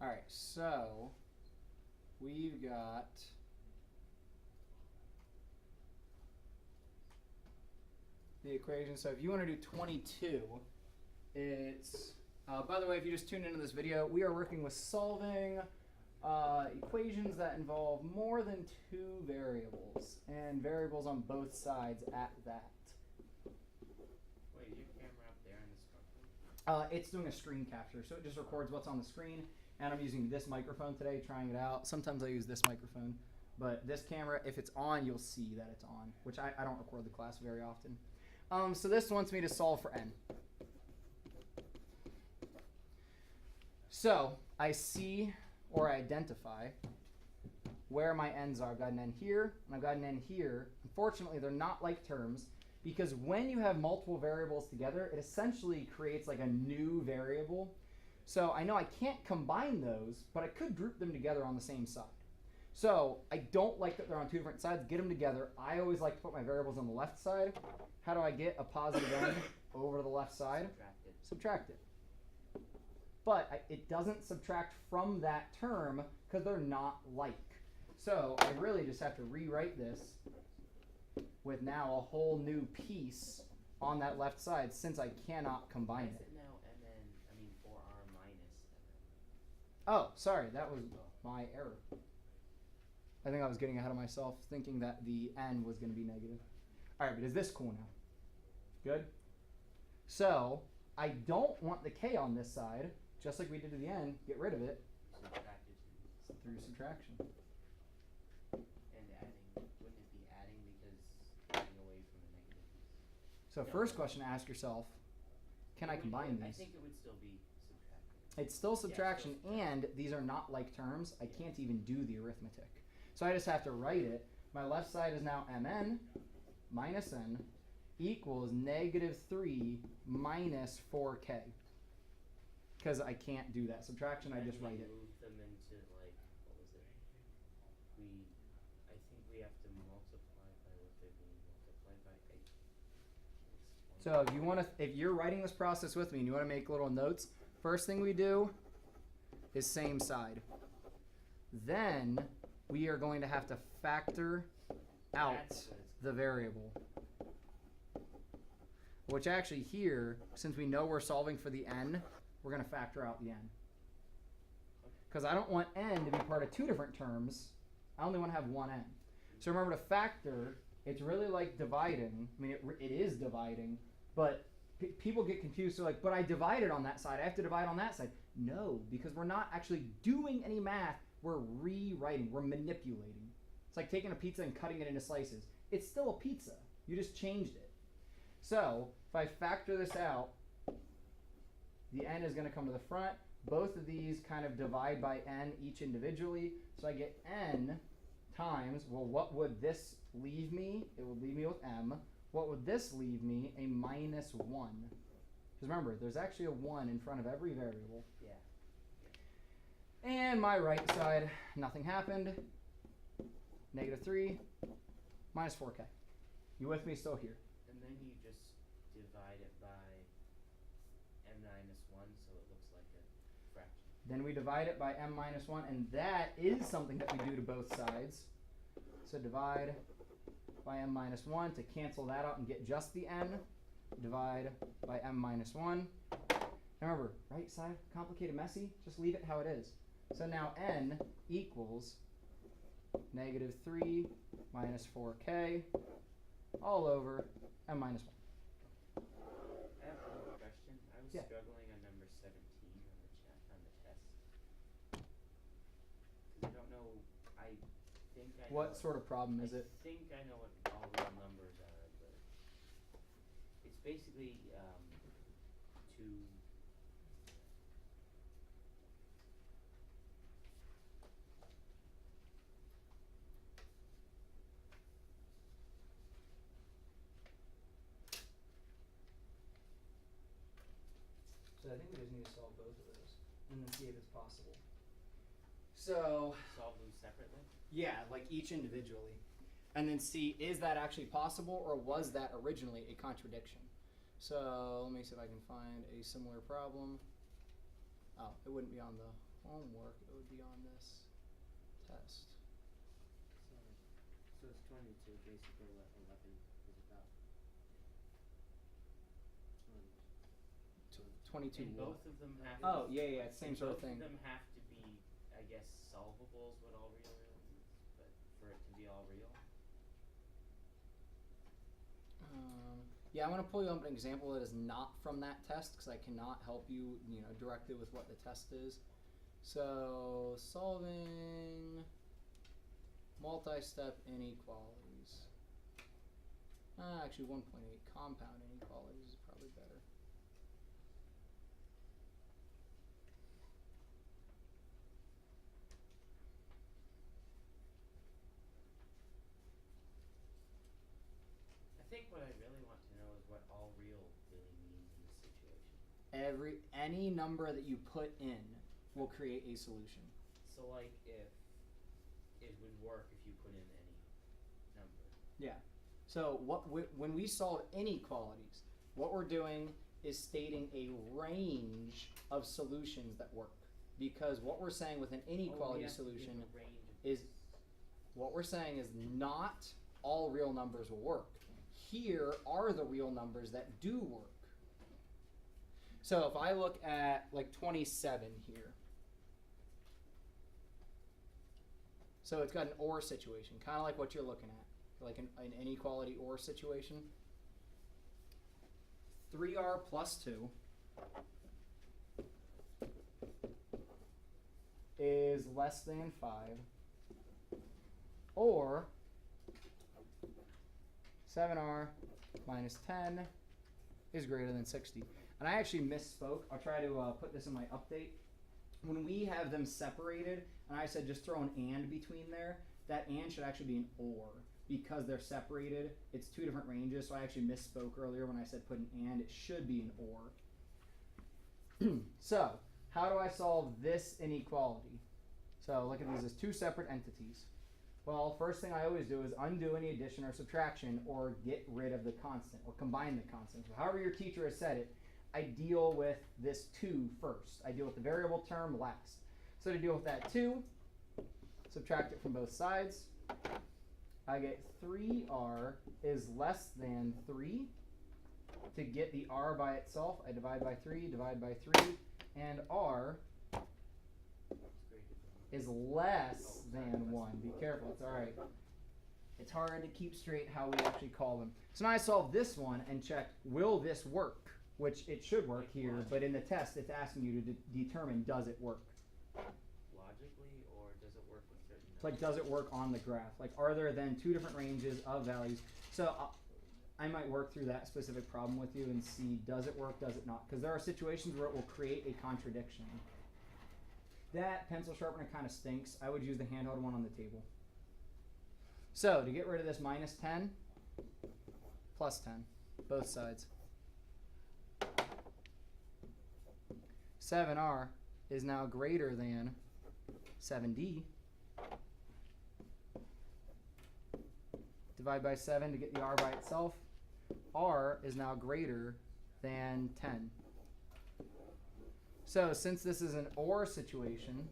All right, so we've got the equation. So if you want to do 22, it's, by the way, if you just tuned into this video, we are working with solving equations that involve more than two variables, and variables on both sides at that. Wait, is your camera up there on the smartphone? It's doing a screen capture, so it just records what's on the screen, and I'm using this microphone today, trying it out. Sometimes I use this microphone, but this camera, if it's on, you'll see that it's on, which I don't record the class very often. So this wants me to solve for n. So I see or I identify where my n's are. I've got an n here, and I've got an n here. Unfortunately, they're not like terms, because when you have multiple variables together, it essentially creates like a new variable. So I know I can't combine those, but I could group them together on the same side. So I don't like that they're on two different sides. Get them together. I always like to put my variables on the left side. How do I get a positive n over to the left side? Subtract it. But it doesn't subtract from that term because they're not like. So I really just have to rewrite this with now a whole new piece on that left side, since I cannot combine it. Now mn, 4r minus mn. Oh, sorry, that was my error. I think I was getting ahead of myself, thinking that the n was going to be negative. All right, but is this cool now? Good? So I don't want the k on this side, just like we did to the n. Get rid of it through subtraction. And adding, wouldn't it be adding because taking away from the negative? So first question to ask yourself, can I combine I these? think it would still be subtraction. It's still subtraction, Yeah, and these are not like terms. I can't even do the arithmetic. So I just have to write it. My left side is now mn minus n equals negative 3 minus 4k. Because I can't do that subtraction, I just write it. Move them into, like, what was it? I think we have to multiply by what they're being multiplied by. So if you want to, if you're writing this process with me and you want to make little notes, first thing we do is same side. Then we are going to have to factor out the variable. Which actually here, since we know we're solving for the n, we're going to factor out the n. Because I don't want n to be part of two different terms. I only want to have one n. So remember, to factor, it's really like dividing. I mean, it is dividing, but people get confused. They're like, but I divided on that side. I have to divide on that side. No, because we're not actually doing any math. We're rewriting. We're manipulating. It's like taking a pizza and cutting it into slices. It's still a pizza. You just changed it. So if I factor this out, the n is going to come to the front. Both of these kind of divide by n each individually. So I get n times, well, what would this leave me? It would leave me with m. What would this leave me? A minus 1. Because remember, there's actually a 1 in front of every variable. Yeah. And my right side, nothing happened. Negative 3 minus 4k. You with me still here? And then you just divide it by m minus 1, so it looks like a fraction. Then we divide it by m minus 1, and that is something that we do to both sides. So divide by m minus 1 to cancel that out and get just the n. Divide by m minus 1. Now remember, right side, complicated, messy, just leave it how it is. So now n equals negative 3 minus 4k all over m minus 1. I have one more question. I was struggling on number 17 on the test. Because I don't know, I think I know. What sort of problem is it? I think I know what all real numbers are, but it's basically two. So I think we just need to solve both of those and then see if it's possible. So Solve them separately? yeah, like each individually. And then see, is that actually possible, or was that originally a contradiction? So let me see if I can find a similar problem. Oh, it wouldn't be on the homework, it would be on this test. So it's 22, basically what 11 is about. 22 And what? both of them have Oh, to, yeah, same and sort of both thing. of them have to be, I guess, solvable is what all real is, but for it to be all real. Yeah, I'm going to pull you up an example that is not from that test because I cannot help you, directly with what the test is. So, solving multi-step inequalities. Actually, 1.8 compound inequalities is probably better. I think what I really want to know is what all real really means in this situation. Any number that you put in will create a solution. So like if it would work if you put in any number. Yeah. So when we solve inequalities, what we're doing is stating a range of solutions that work. Because what we're saying with an inequality solution is what we're saying is not all real numbers will work. Here are the real numbers that do work. So if I look at like 27 here. So it's got an OR situation, kind of like what you're looking at, like an inequality OR situation. 3r plus 2 is less than 5, or 7r minus 10 is greater than 60. And I actually misspoke. I'll try to put this in my update. When we have them separated, and I said just throw an and between there, that and should actually be an or. Because they're separated, it's two different ranges, so I actually misspoke earlier when I said put an and. It should be an or. So, how do I solve this inequality? So, look at these as two separate entities. Well, first thing I always do is undo any addition or subtraction or get rid of the constant or combine the constant. So however your teacher has said it, I deal with this 2 first. I deal with the variable term last. So to deal with that 2, subtract it from both sides. I get 3r is less than 3. To get the r by itself, I divide by 3, divide by 3, and r is less than 1. Be careful, it's alright. It's hard to keep straight how we actually call them. So now I solve this one and check, will this work? Which it should work here, but in the test it's asking you to determine, does it work? Logically, or does it work with certain numbers? It's like, does it work on the graph? Like, are there then two different ranges of values? So I might work through that specific problem with you and see, does it work, does it not? Because there are situations where it will create a contradiction. That pencil sharpener kind of stinks. I would use the handheld one on the table. So to get rid of this minus 10, plus 10, both sides. 7r is now greater than 7d. Divide by 7 to get the r by itself. R is now greater than 10. So since this is an OR situation,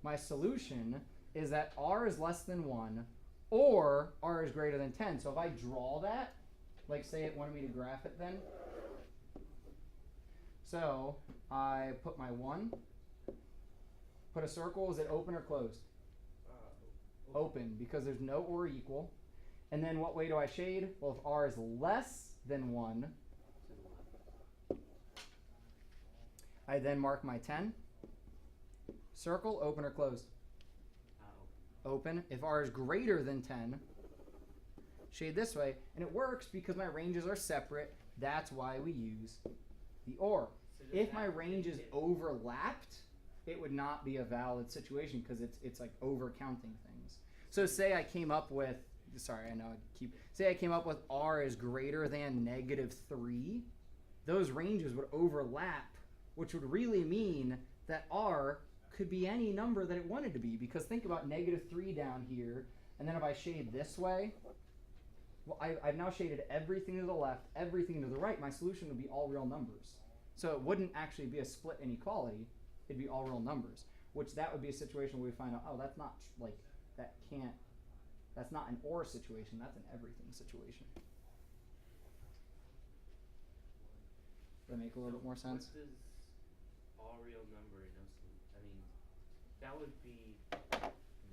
my solution is that r is less than 1 or r is greater than 10. So if I draw that, like say it wanted me to graph it then. So I put my 1, put a circle. Is it open or closed? Open, because there's no or equal. And then what way do I shade? Well, if r is less than 1, I then mark my 10. Circle, open or closed? Open. If r is greater than 10, shade this way. And it works because my ranges are separate. That's why we use the or. So If my ranges overlapped, it would not be a valid situation because it's like over counting things. So say I came up with, sorry, I know say I came up with r is greater than -3, those ranges would overlap, which would really mean that r could be any number that it wanted to be, because think about -3 down here, and then if I shade this way, well, I've now shaded everything to the left, everything to the right. My solution would be all real numbers. So it wouldn't actually be a split inequality. it'd be all real numbers. Which that would be a situation where we find out, oh, that's not like that can't. That's not an or situation. That's an everything situation. Does that make a little bit more sense? What does all real number and no solution? I mean, that would be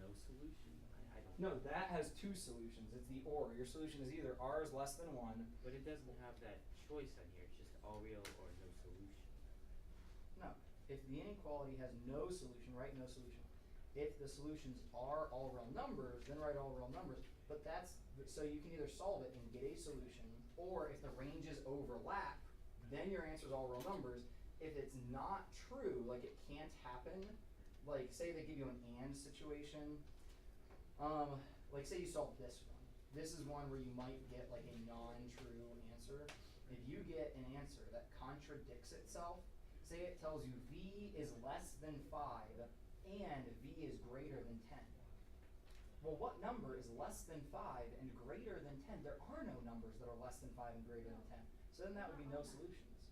no solution. I don't. No, that has two solutions. It's the or. Your solution is either r is less than 1. But it doesn't have that choice on here. It's just all real or no solution. No. If the inequality has no solution, write no solution. If the solutions are all real numbers, then write all real numbers. But that's, so you can either solve it and get a solution, or if the ranges overlap, then your answer is all real numbers. If it's not true, like it can't happen, like say they give you an and situation, like say you solve this one. This is one where you might get like a non-true answer. If you get an answer that contradicts itself, say it tells you v is less than 5 and v is greater than 10. Well, what number is less than 5 and greater than 10? There are no numbers that are less than 5 and greater than 10. So then that would be no solutions.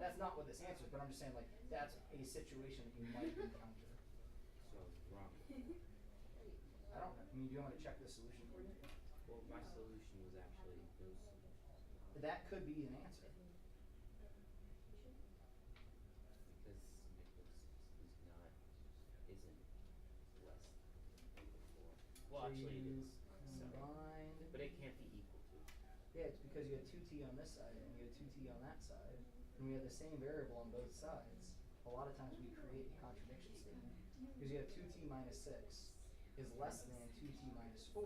That's not what this answers, but I'm just saying like that's a situation that you might encounter. So I was wrong. I don't know. I mean, do you want me to check the solution for you? Well, my solution was actually no solution. That could be an answer. Because Nicholas isn't less than 4. Well, So actually it you is. So, combined. but it can't be equal to. Yeah, it's because you had 2t on this side and you had 2t on that side, and we had the same variable on both sides. A lot of times we create a contradiction statement because you have 2t minus 6 is less than 2t minus 4.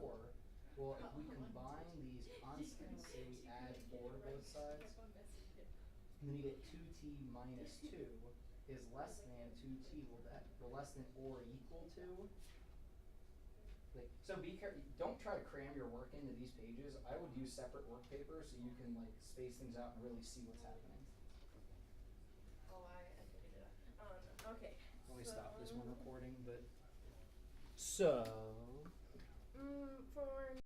Well, if we combine these constants, say we add 4 to both sides, and then you get 2t minus 2 is less than 2t. Will less than or equal to? Like, so be careful. Don't try to cram your work into these pages. I would use separate work paper so you can like space things out and really see what's happening. Oh, I figured it out. Okay. Let me stop this one recording, but so. For